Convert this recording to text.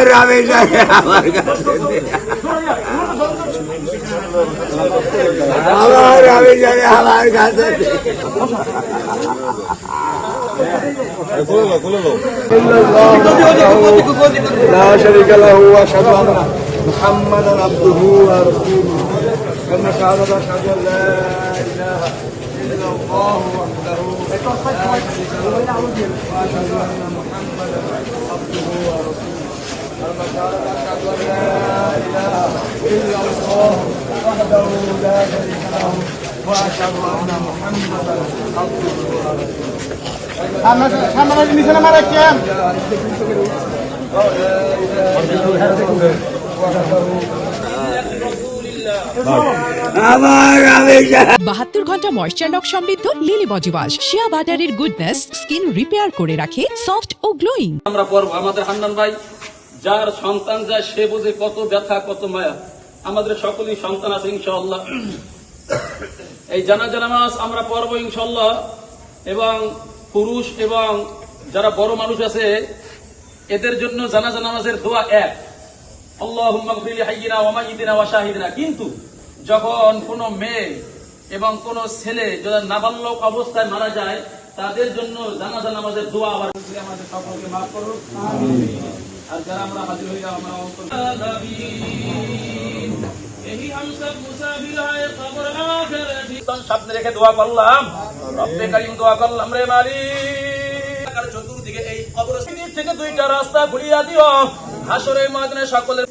আমার আমি জানি আমার কাছে আমার আমি জানি আমার কাছে لا شريك له واشهد ان محمدا عبده ورسوله كما شهادة اشهد ان لا اله الا الله وحده لا شريك له واشهد ان محمدا عبده ورسوله كما شهادة اشهد ان لا اله الا الله وحده لا شريك له واشهد ان محمدا عبده ورسوله বাহাত্তর ঘন্টা ময়েশ্চার লক সমৃদ্ধ লিলি বডি ওয়াশ শিয়া বাটারের গুডনেস স্কিন রিপেয়ার করে রাখে সফট ও গ্লোয়িং। আমরা পড়ব আমাদের হান্নান ভাই যার সন্তান যায় সে বুঝে কত ব্যথা কত মায়া। আমাদের সকলেই সন্তান আছে ইনশাআল্লাহ। এই জানাজা নামাজ আমরা পড়ব ইনশাআল্লাহ এবং পুরুষ এবং যারা বড় মানুষ আছে এদের জন্য জানাজা নামাজের দোয়া এক, আল্লাহুম্মা গফির লিহাইয়িনা ওয়া মাইয়িতিনা ওয়া শাহিদিনা। কিন্তু যখন কোনো মেয়ে এবং কোনো ছেলে যারা নাবালক অবস্থায় মারা যায় তাদের জন্য জানাজা নামাজের দোয়া আবার আমাদের সকলকে মাফ করুন আমিন। আর যারা আমরা হাজির হইলাম আমরা এই হামসা মুসাফির হয় কবর আখিরাতি সামনে রেখে দোয়া করলাম, রব্বে কারীম দোয়া করলাম রে মালিক আর চতুর্দিকে এই কবরস্থান থেকে দুইটা রাস্তা খুলিয়া দিও, হাসরের ময়দানে সকলের